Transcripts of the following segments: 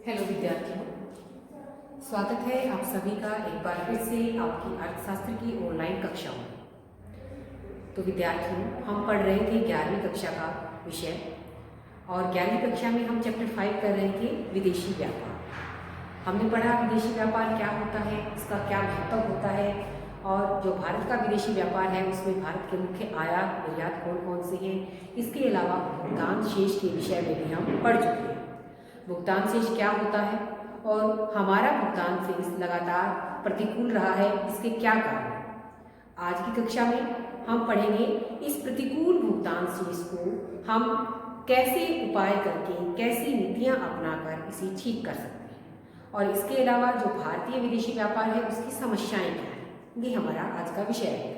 Hello विद्यार्थियों, स्वागत है आप सभी का एक बार फिर से आपकी अर्थशास्त्र की ऑनलाइन कक्षाओं में। तो विद्यार्थियों, हम पढ़ रहे थे 11वीं कक्षा का विषय और 11वीं कक्षा में हम चैप्टर 5 कर रहे थे विदेशी व्यापार। हमने पढ़ा विदेशी व्यापार क्या होता है, इसका क्या महत्व होता है और जो भारत का विदेशी व्यापार है उसमें भारत के मुख्य आयात निर्यात कौन कौन से हैं। इसके अलावा भुगतान शेष के विषय में भी हम पढ़ चुके हैं। भुगतान शेष क्या होता है और हमारा भुगतान शेष लगातार प्रतिकूल रहा है, इसके क्या कारण। आज की कक्षा में हम पढ़ेंगे इस प्रतिकूल भुगतान शेष को हम कैसे उपाय करके, कैसी नीतियां अपनाकर इसे ठीक कर सकते हैं और इसके अलावा जो भारतीय विदेशी व्यापार है उसकी समस्याएं क्या हैं, ये हमारा आज का विषय है।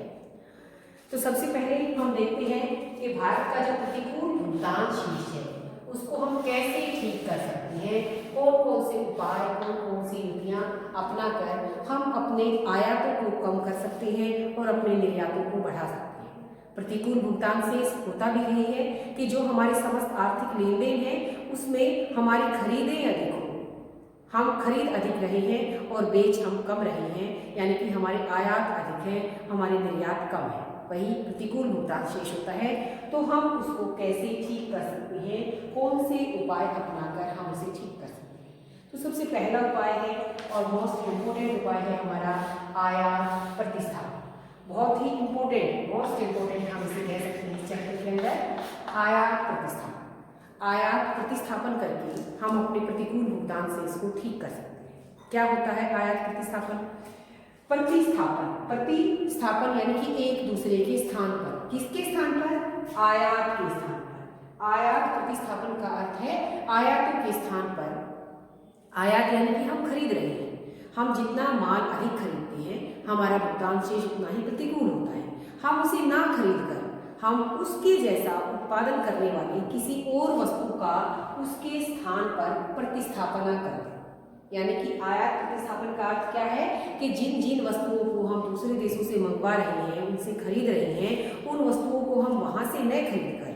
तो सबसे पहले हम देखते हैं कि भारत का जो प्रतिकूल भुगतान शेष है उसको हम कैसे ठीक कर सकते हैं, कौन कौन से उपाय, कौन कौन सी नीतियां अपनाकर हम अपने आयातों को कम कर सकते हैं और अपने निर्यातों को बढ़ा सकते हैं। प्रतिकूल भुगतान शेष होता भी यही है कि जो हमारे समस्त आर्थिक लेन देन है उसमें हमारी खरीदें अधिक हो, हम खरीद अधिक रहे हैं और बेच हम कम रहे हैं, यानी कि हमारे आयात अधिक हैं, हमारे निर्यात कम है, वही प्रतिकूल भुगतान शेष होता है। तो हम उसको कैसे ठीक कर सकते हैं, कौन से उपाय अपनाकर हम उसे ठीक कर सकते हैं। तो सबसे पहला उपाय है और मोस्ट इम्पोर्टेंट उपाय है हमारा आयात प्रतिस्थापन। बहुत ही इम्पोर्टेंट, मोस्ट इम्पोर्टेंट हम इसे कह सकते हैं इस चैप्टर के अंदर, आयात प्रतिस्थापन। आयात प्रतिस्थापन करके हम अपने प्रतिकूल भुगतान शेष को ठीक कर सकते हैं। क्या होता है आयात प्रतिस्थापन? प्रतिस्थापन यानी कि एक दूसरे के स्थान पर, किसके स्थान पर? आयात के स्थान पर। आयात प्रतिस्थापन का अर्थ है आयातों के स्थान पर। आयात यानी कि हम खरीद रहे हैं, हम जितना माल अधिक खरीदते हैं हमारा भुगतान शेष उतना ही प्रतिकूल होता है। हम उसे ना खरीद कर हम उसके जैसा उत्पादन करने वाली किसी और वस्तु का उसके स्थान पर प्रतिस्थापना करते हैं। यानी कि आयात प्रतिस्थापन का अर्थ क्या है कि जिन जिन वस्तुओं को हम दूसरे देशों से मंगवा रहे हैं, उनसे खरीद रहे हैं, उन वस्तुओं को हम वहां से न खरीद कर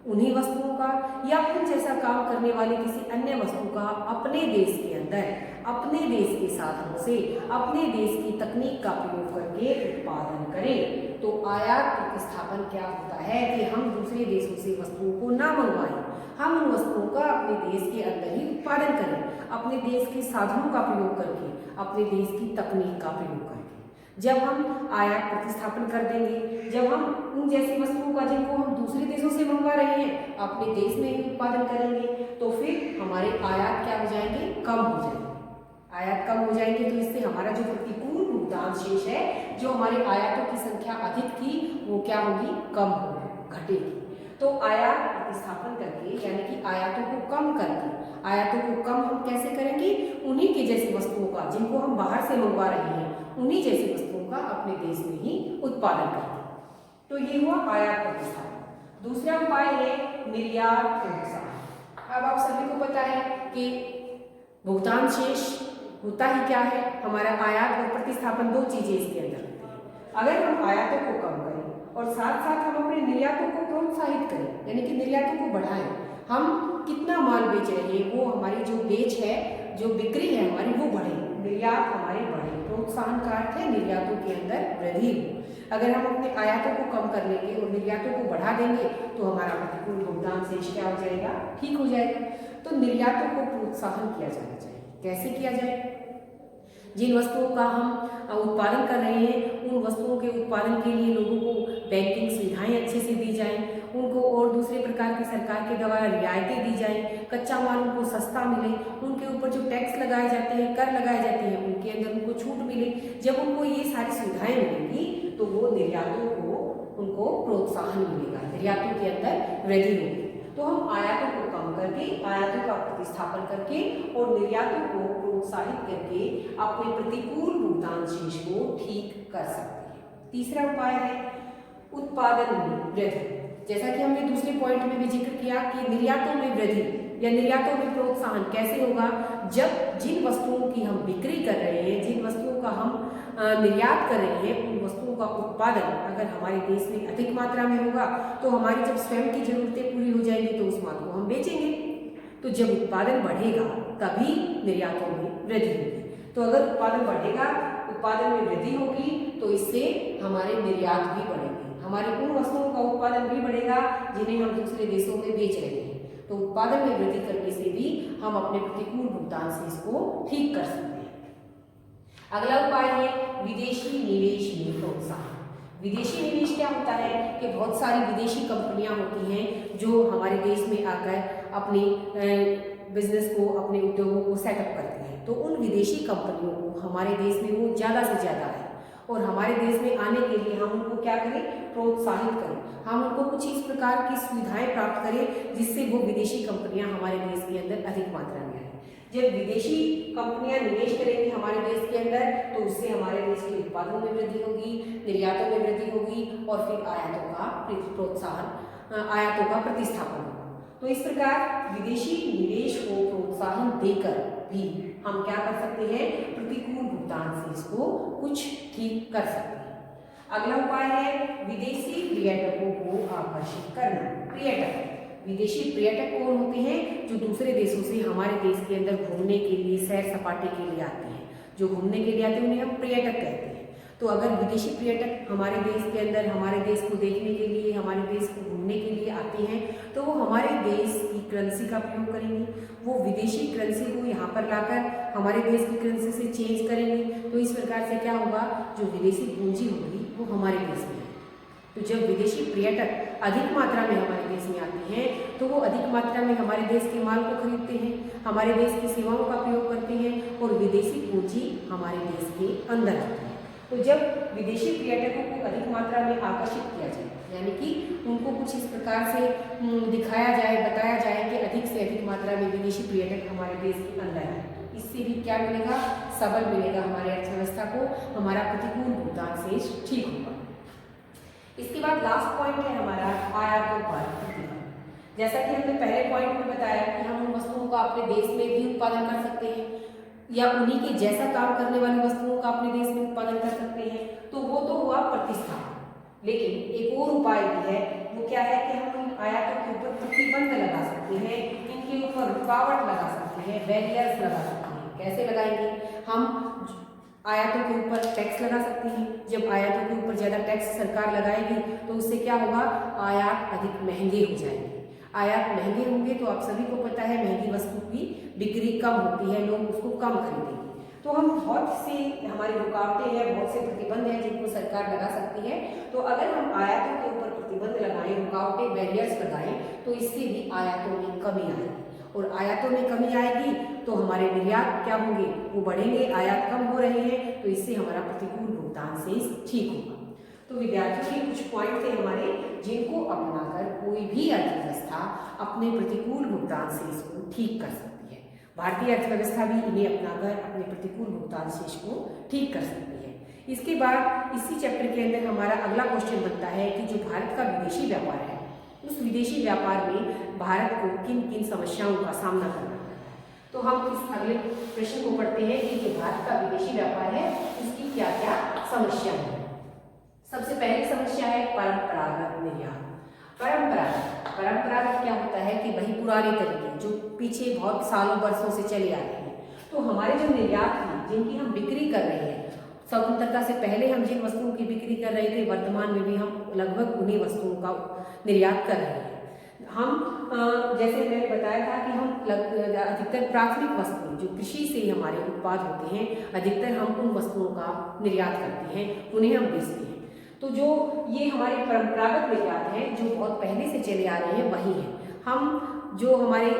उन्हीं वस्तुओं का या उन जैसा काम करने वाले किसी अन्य वस्तु का अपने देश के अंदर, अपने देश के साधनों से, अपने देश की तकनीक का प्रयोग करके उत्पादन करें। तो आयात प्रतिस्थापन क्या होता है कि हम दूसरे देशों से वस्तुओं को ना मंगवाएं, हम उन वस्तुओं का अपने देश के अंदर ही उत्पादन करें, अपने देश के साधनों का प्रयोग करके, अपने देश की तकनीक का प्रयोग करके। जब हम आयात प्रतिस्थापन कर देंगे, जब हम उन जैसी वस्तुओं का जिनको हम दूसरे देशों से मंगवा रहे हैं अपने देश में ही उत्पादन करेंगे, तो फिर हमारे आयात क्या हो जाएंगे? कम हो जाएंगे। आयात कम हो जाएंगे तो इससे हमारा जो प्रतिकूल भुगतान शेष है, जो हमारे आयातों की संख्या अधिक थी, वो क्या होगी? कम होगी, घटेगी। तो आयात प्रतिस्थापन करके यानी कि आयातों को कम करके, आयातों को कम हम कैसे करेंगे? उन्हीं के जैसी वस्तुओं का जिनको हम बाहर से मंगवा रहे हैं उन्हीं जैसी वस्तुओं का अपने देश में ही उत्पादन करते हैं। तो ये हुआ आयात प्रतिस्थापन। दूसरा उपाय है निर्यात प्रोत्साहन। अब आप सभी को पता है कि भुगतान शेष होता ही क्या है, हमारा आयात और प्रतिस्थापन, दो चीजें इसके अंदर होती हैं। अगर हम आयातों को कम करें और साथ साथ हम अपने निर्यातों को प्रोत्साहित करें, यानी कि निर्यातों को बढ़ाएं, हम कितना माल बेच रहे हैं वो हमारी जो बेच है, जो बिक्री है हमारी, वो बढ़े, निर्यात हमारे बढ़े। प्रोत्साहन का अर्थ है निर्यातों के अंदर वृद्धि हो। अगर हम अपने आयातों को कम कर लेंगे और निर्यातों को बढ़ा देंगे तो हमारा प्रतिकूल भुगतान शेष क्या हो जाएगा? ठीक हो जाएगा। तो निर्यातों को प्रोत्साहन किया जाना चाहिए। कैसे किया जाए? जिन वस्तुओं का हम उत्पादन कर रहे हैं उन वस्तुओं के उत्पादन के लिए लोगों को बैंकिंग सुविधाएं अच्छे से दी जाएं, उनको और दूसरे प्रकार की सरकार के द्वारा रियायतें दी जाएं, कच्चा माल उनको सस्ता मिले, उनके ऊपर जो टैक्स लगाए जाते हैं, कर लगाए जाते हैं, उनके अंदर उनको छूट मिले। जब उनको ये सारी सुविधाएं मिलेंगी तो वो निर्यातों को, उनको प्रोत्साहन मिलेगा, निर्यातों के अंदर वृद्धि होगी। तो हम आयातों को कम करके, आयातों का प्रतिस्थापन करके और निर्यातों को प्रोत्साहित करके अपने प्रतिकूल भुगतान शेष को ठीक कर सकते हैं। तीसरा उपाय है उत्पादन में वृद्धि। जैसा कि हमने दूसरे पॉइंट में भी जिक्र किया कि निर्यातों में वृद्धि या निर्यातों में प्रोत्साहन कैसे होगा? जब जिन वस्तुओं की हम बिक्री कर रहे हैं, जिन वस्तुओं का हम निर्यात कर रहे हैं, उन वस्तुओं का उत्पादन अगर हमारे देश में अधिक मात्रा में होगा तो हमारी जब स्वयं की जरूरतें पूरी हो जाएंगी तो उस माल को हम बेचेंगे। तो जब उत्पादन बढ़ेगा तभी निर्यातों में वृद्धि होगी। तो अगर उत्पादन बढ़ेगा, उत्पादन में वृद्धि होगी, तो इससे हमारे निर्यात भी बढ़ेंगे, हमारी उन वस्तुओं का उत्पादन भी बढ़ेगा जिन्हें हम दूसरे देशों में बेच रहे हैं। तो उत्पादन में वृद्धि करने से भी हम अपने प्रतिकूल भुगतान से इसको ठीक कर सकते हैं। अगला उपाय है विदेशी निवेश में प्रोत्साहन। विदेशी निवेश क्या होता है कि बहुत सारी विदेशी कंपनियां होती हैं जो हमारे देश में आकर अपने बिजनेस को, अपने उद्योगों को सेटअप करती हैं। तो उन विदेशी कंपनियों को हमारे देश में वो ज़्यादा से ज़्यादा है और हमारे देश में आने के लिए हम उनको क्या करें, प्रोत्साहित करें, हम उनको कुछ इस प्रकार की सुविधाएं प्राप्त करें जिससे वो विदेशी कंपनियां हमारे देश के अंदर अधिक मात्रा में आए। जब विदेशी कंपनियां निवेश करेंगी हमारे देश के अंदर तो उससे हमारे देश के उत्पादों में वृद्धि होगी, निर्यातों में वृद्धि होगी और फिर आयातों का प्रोत्साहन, आयातों का प्रतिस्थापन होगा। तो इस प्रकार विदेशी निवेश को प्रोत्साहन देकर भी हम क्या कर सकते हैं, प्रतिकूल भुगतान से इसको कुछ ठीक कर सकते हैं। अगला उपाय है विदेशी पर्यटकों को आकर्षित करना। पर्यटक, विदेशी पर्यटक कौन होते हैं, जो दूसरे देशों से हमारे देश के अंदर घूमने के लिए, सैर सपाटे के लिए आते हैं। जो घूमने के लिए आते हैं उन्हें हम पर्यटक कहते हैं। तो अगर विदेशी पर्यटक हमारे देश के अंदर हमारे देश को देखने के लिए, हमारे देश को घूमने के लिए आते हैं तो वो हमारे देश की करेंसी का प्रयोग करेंगे, वो विदेशी करेंसी को यहाँ पर लाकर हमारे देश की करेंसी से चेंज करेंगे। तो इस प्रकार से क्या होगा, जो विदेशी पूंजी होगी वो हमारे देश में है। तो जब विदेशी पर्यटक अधिक मात्रा में हमारे देश में आते हैं तो वो अधिक मात्रा में हमारे देश के माल को खरीदते हैं, हमारे देश की सेवाओं का प्रयोग करते हैं और विदेशी पूंजी हमारे देश के अंदर आती है। तो जब विदेशी पर्यटकों को अधिक मात्रा में आकर्षित किया जाए, यानी कि उनको कुछ इस प्रकार से दिखाया जाए, बताया जाए कि अधिक से अधिक मात्रा में विदेशी पर्यटक हमारे देश के अंदर आए, तो इससे भी क्या मिलेगा, सबल मिलेगा हमारे अर्थव्यवस्था को, हमारा प्रतिकूल भुगतान से ठीक होगा। इसके बाद लास्ट पॉइंट है हमारा आयातों पर प्रतिबंध। जैसा कि हमने पहले पॉइंट में बताया कि हम उन वस्तुओं का अपने देश में भी उत्पादन कर सकते हैं या उन्हीं के जैसा काम करने वाली वस्तुओं का अपने देश में उत्पादन कर सकते हैं, तो वो तो हुआ प्रतिस्थापन। लेकिन एक और उपाय भी है, वो क्या है कि हम इन आयातों के ऊपर प्रतिबंध लगा सकते हैं, इनके ऊपर रुकावट लगा सकते हैं, बैरियर्स लगा सकते हैं। कैसे लगाएंगे, हम आयातों के ऊपर टैक्स लगा सकते हैं। जब आयातों के ऊपर ज़्यादा टैक्स सरकार लगाएगी तो उससे क्या होगा, आयात अधिक महंगे हो जाएंगे। आयात महंगे होंगे तो आप सभी को पता है महंगी वस्तु की बिक्री कम होती है, लोग उसको कम खरीदेंगे। तो हम बहुत सी हमारी रुकावटें हैं, बहुत से प्रतिबंध हैं जिनको सरकार लगा सकती है। तो अगर हम आयातों के ऊपर प्रतिबंध लगाएं, रुकावटें, बैरियर्स लगाएं, तो इससे भी आयातों में कमी आएगी और आयातों में कमी आएगी तो हमारे निर्यात क्या होंगे, वो बढ़ेंगे। आयात कम हो रहे हैं तो इससे हमारा प्रतिकूल भुगतान से ठीक होगा। तो विद्यार्थियों के कुछ पॉइंट थे हमारे, जिनको अपनाकर कोई भी अर्थव्यवस्था अपने प्रतिकूल भुगतान से इसको ठीक कर सकती है। भारतीय अर्थव्यवस्था भी इन्हें अपनाकर अपने प्रतिकूल भुगतान से इसको ठीक कर सकती है। इसके बाद इसी चैप्टर के अंदर हमारा अगला क्वेश्चन बनता है कि जो भारत का विदेशी व्यापार है, उस विदेशी व्यापार में भारत को किन किन समस्याओं का सामना करना पड़ता है। तो हम इस अगले प्रश्न को पढ़ते हैं कि जो भारत का विदेशी व्यापार है उसकी क्या क्या समस्या है। सबसे पहली समस्या है परंपरागत निर्यात। परंपरागत क्या होता है कि वही पुराने तरीके जो पीछे बहुत सालों वर्षों से चले आ रहे हैं। तो हमारे जो निर्यात हैं, जिनकी हम बिक्री कर रहे हैं, स्वतंत्रता से पहले हम जिन वस्तुओं की बिक्री कर रहे थे, वर्तमान में भी हम लगभग उन्हीं वस्तुओं का निर्यात कर रहे हैं। हम जैसे मैंने बताया था कि हम अधिकतर प्राथमिक वस्तुएं जो कृषि से हमारे उत्पाद होते हैं, अधिकतर हम उन वस्तुओं का निर्यात करते हैं, उन्हें हम बेचते हैं। तो जो ये हमारे परंपरागत निर्यात हैं जो बहुत पहले से चले आ रहे हैं वही है। हम जो हमारे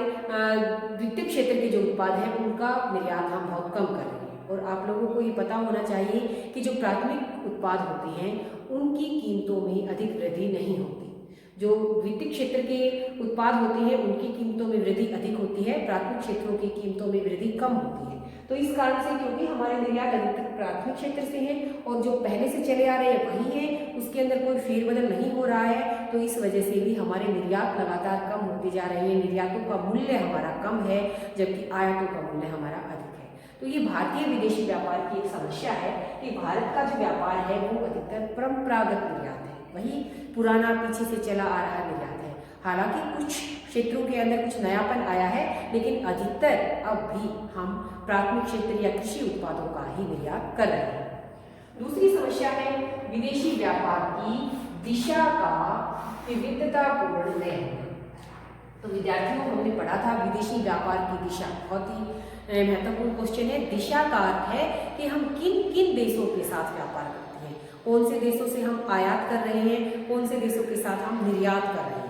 वित्तीय क्षेत्र के जो उत्पाद हैं उनका निर्यात हम बहुत कम कर रहे हैं। और आप लोगों को ये पता होना चाहिए कि जो प्राथमिक उत्पाद होते हैं उनकी कीमतों में अधिक वृद्धि नहीं होती। जो वित्तीय क्षेत्र के उत्पाद होते हैं उनकी कीमतों में वृद्धि अधिक होती है, प्राथमिक क्षेत्रों की कीमतों में वृद्धि कम होती है। तो इस कारण से क्योंकि हमारे निर्यात अधिकतर प्राथमिक क्षेत्र से हैं और जो पहले से चले आ रहे हैं वही हैं, उसके अंदर कोई फेरबदल नहीं हो रहा है, तो इस वजह से भी हमारे निर्यात लगातार कम होते जा रहे हैं। निर्यातों का मूल्य हमारा कम है जबकि आयातों का मूल्य हमारा अधिक है। तो ये भारतीय विदेशी व्यापार की एक समस्या है कि भारत का जो व्यापार है वो अधिकतर परंपरागत निर्यात है, वही पुराना पीछे से चला आ रहा निर्यात है। हालांकि कुछ क्षेत्रों के अंदर कुछ नयापन आया है, लेकिन अधिकतर अब भी हम प्राथमिक क्षेत्र या कृषि उत्पादों का ही निर्यात कर रहे हैं। दूसरी समस्या है विदेशी व्यापार की दिशा का विविधतापूर्ण निर्णय। तो विद्यार्थियों, हमने पढ़ा था विदेशी व्यापार की दिशा, बहुत ही महत्वपूर्ण क्वेश्चन है। दिशा का अर्थ है कि हम किन किन देशों के साथ व्यापार करते हैं, कौन से देशों से हम आयात कर रहे हैं, कौन से देशों के साथ हम निर्यात कर रहे हैं।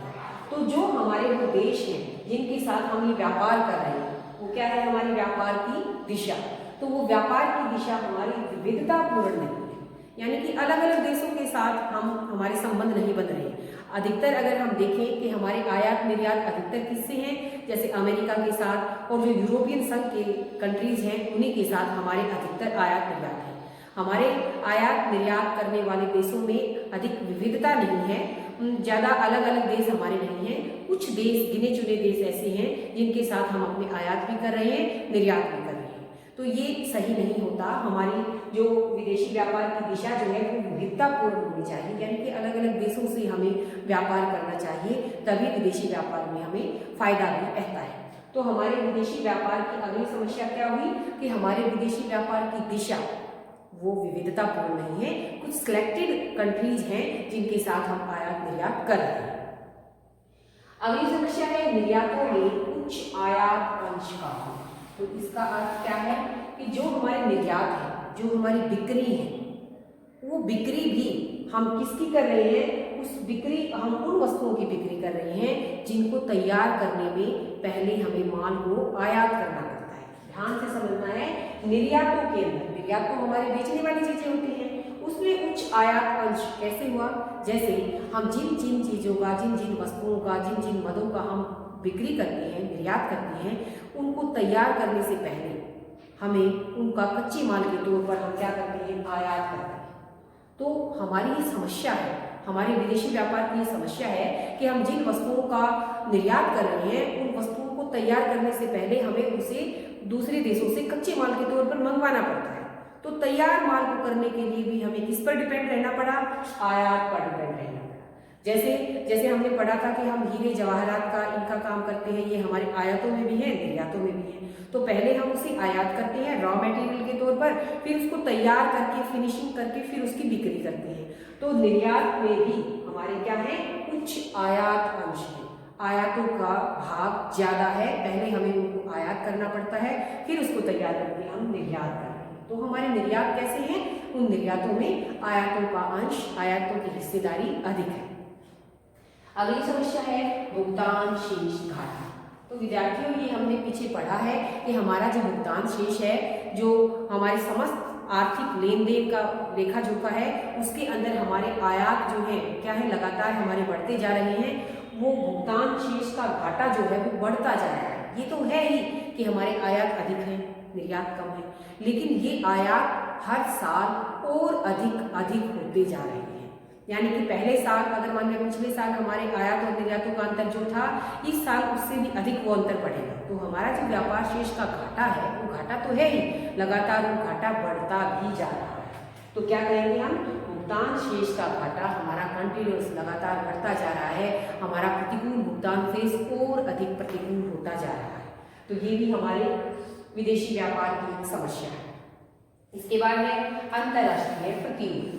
तो जो हमारे वो देश हैं जिनके साथ हम ये व्यापार कर रहे हैं, वो क्या है, हमारी व्यापार की दिशा। तो वो व्यापार की दिशा हमारी विविधतापूर्ण नहीं है, यानी कि अलग अलग देशों के साथ हमारे संबंध नहीं बन रहे हैं। अधिकतर अगर हम देखें कि हमारे आयात निर्यात अधिकतर किससे हैं, जैसे अमेरिका के साथ और जो यूरोपियन संघ के कंट्रीज हैं उन्हीं के साथ हमारे अधिकतर आयात निर्यात है। हमारे आयात निर्यात करने वाले देशों में अधिक विविधता नहीं है, ज़्यादा अलग अलग देश हमारे नहीं हैं। कुछ देश, गिने चुने देश ऐसे हैं जिनके साथ हम अपने आयात भी कर रहे हैं, निर्यात भी कर रहे हैं। तो ये सही नहीं होता। हमारी जो विदेशी व्यापार की दिशा जो है वो विविधतापूर्ण होनी चाहिए, यानी कि अलग अलग देशों से हमें व्यापार करना चाहिए, तभी विदेशी व्यापार में हमें फायदा भी रहता है। तो हमारे विदेशी व्यापार की अगली समस्या क्या हुई कि हमारे विदेशी व्यापार की दिशा वो विविधतापूर्ण नहीं है। कुछ सिलेक्टेड कंट्रीज हैं जिनके साथ हम आयात निर्यात कर रहे हैं। अगली समस्या है निर्यातों में उच्च आयात अंश का। तो इसका अर्थ क्या है कि जो हमारे निर्यात है, जो हमारी बिक्री है, वो बिक्री भी हम किसकी कर रहे हैं, उस बिक्री हम उन वस्तुओं की बिक्री कर रहे हैं जिनको तैयार करने में पहले हमें माल को आयात करना पड़ता है। ध्यान से समझना है, निर्यातों के अंदर, निर्यात तो हमारे बेचने वाली चीजें होती हैं, उसमें उच्च आयात अंश कैसे हुआ, जैसे हम जिन जिन चीजों का, जिन जिन वस्तुओं का, जिन जिन मदों का हम बिक्री करते हैं, निर्यात करते हैं, उनको तैयार करने से पहले हमें उनका कच्चे माल के तौर पर हम क्या करते हैं, आयात करते हैं। तो हमारी ये समस्या है, हमारे विदेशी व्यापार की समस्या है कि हम जिन वस्तुओं का निर्यात कर रहे हैं, उन वस्तुओं को तैयार करने से पहले हमें उसे दूसरे देशों से कच्चे माल के तौर पर मंगवाना पड़ता है। तो तैयार माल को करने के लिए भी हमें किस पर डिपेंड रहना पड़ा, आयात पर डिपेंड रहना पड़ा। जैसे हमने पढ़ा था कि हम हीरे जवाहरात का इनका काम करते हैं, ये हमारे आयातों में भी है, निर्यातों में भी है। तो पहले हम उसे आयात करते हैं रॉ मटेरियल के तौर पर, फिर उसको तैयार करके फिनिशिंग करके फिर उसकी बिक्री करते हैं। तो निर्यात में भी हमारे क्या है, उच्च आयात अंश है, आयातों का भाग ज्यादा है। पहले हमें उनको आयात करना पड़ता है, फिर उसको तैयार करके हम निर्यात करते हैं। तो हमारे निर्यात कैसे हैं, उन निर्यातों में आयातों का अंश, आयातों की हिस्सेदारी अधिक है। अगली समस्या है भुगतान शेष घाटा। तो विद्यार्थियों, ये हमने पीछे पढ़ा है कि हमारा जो भुगतान शेष है, जो हमारे समस्त आर्थिक लेन देन का लेखा जोखा है, उसके अंदर हमारे आयात जो है क्या है, लगातार हमारे बढ़ते जा रहे हैं। वो भुगतान शेष का घाटा जो है वो बढ़ता जा रहा है। ये तो है ही कि हमारे आयात अधिक हैं, निर्यात कम है, लेकिन ये आयात हर साल और अधिक अधिक होते जा रहे हैं। यानी कि पहले साल, अगर मान लिया पिछले साल हमारे आयात और निर्यातों का अंतर जो था, इस साल उससे भी अधिक वो अंतर बढ़ेगा। तो हमारा जो व्यापार शेष का घाटा है, वो घाटा तो है ही, लगातार वो घाटा बढ़ता भी जा रहा है। तो क्या कहेंगे हम, भुगतान शेष का घाटा हमारा कंटिन्यूस लगातार बढ़ता जा रहा है, हमारा प्रतिकूल भुगतान फेस और अधिक प्रतिकूल होता जा रहा है। तो ये भी हमारे विदेशी व्यापार की एक समस्या है। इसके बाद है अंतर्राष्ट्रीय प्रतियोगिता।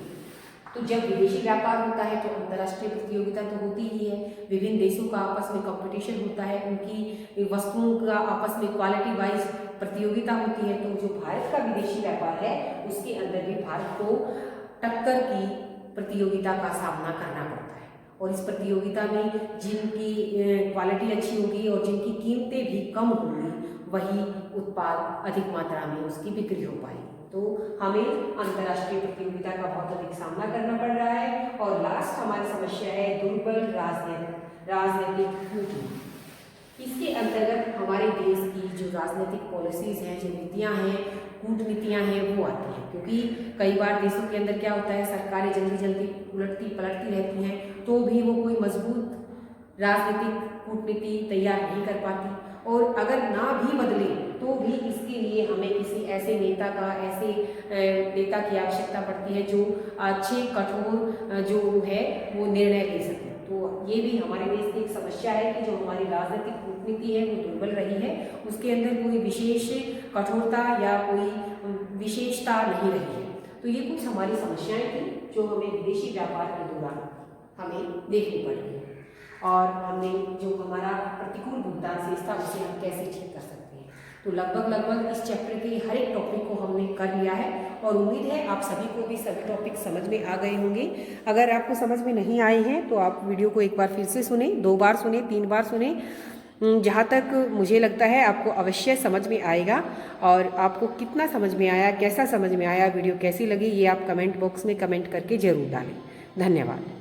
तो जब विदेशी व्यापार होता है तो अंतर्राष्ट्रीय प्रतियोगिता तो होती ही है, विभिन्न देशों का आपस में कंपटीशन होता है, उनकी वस्तुओं का आपस में क्वालिटी वाइज प्रतियोगिता होती है। तो जो भारत का विदेशी व्यापार है, उसके अंदर भी भारत को टक्कर की प्रतियोगिता का सामना करना पड़ता है, और इस प्रतियोगिता में जिनकी क्वालिटी अच्छी होगी और जिनकी कीमतें भी कम होंगी, वही उत्पाद अधिक मात्रा में उसकी बिक्री हो पाएगी। तो हमें अंतर्राष्ट्रीय प्रतियोगिता का बहुत अधिक सामना करना पड़ रहा है। और लास्ट हमारी समस्या है दुर्बल राजनीतिक कूटनीति। इसके अंतर्गत हमारे देश की जो राजनीतिक पॉलिसीज हैं, जो नीतियां हैं, कूटनीतियां हैं, वो आती हैं। क्योंकि कई बार देशों के अंदर क्या होता है, सरकारें जल्दी जल्दी उलटती पलटती रहती हैं, तो भी वो कोई मजबूत राजनीतिक कूटनीति तैयार नहीं कर पाती। और अगर ना भी बदले तो भी इसके लिए हमें किसी ऐसे नेता की आवश्यकता पड़ती है जो अच्छे कठोर जो है वो निर्णय ले सके। तो ये भी हमारे देश की एक समस्या है कि जो हमारी राजनीतिक कूटनीति है वो दुर्बल रही है, उसके अंदर कोई विशेष कठोरता या कोई विशेषता नहीं रही है। तो ये कुछ हमारी समस्याएं थी जो हमें विदेशी व्यापार के दौरान हमें देखनी पड़ी है, और हमने जो हमारा प्रतिकूल भुगतान शेष था उसे हम कैसे ठीक कर सकते हैं। तो लगभग इस चैप्टर के हर एक टॉपिक को हमने कर लिया है, और उम्मीद है आप सभी को भी सभी टॉपिक समझ में आ गए होंगे। अगर आपको समझ में नहीं आए हैं तो आप वीडियो को एक बार फिर से सुने, 2 बार सुने, 3 बार सुने, जहाँ तक मुझे लगता है आपको अवश्य समझ में आएगा। और आपको कितना समझ में आया, कैसा समझ में आया, वीडियो कैसी लगी, ये आप कमेंट बॉक्स में कमेंट करके ज़रूर डालें। धन्यवाद।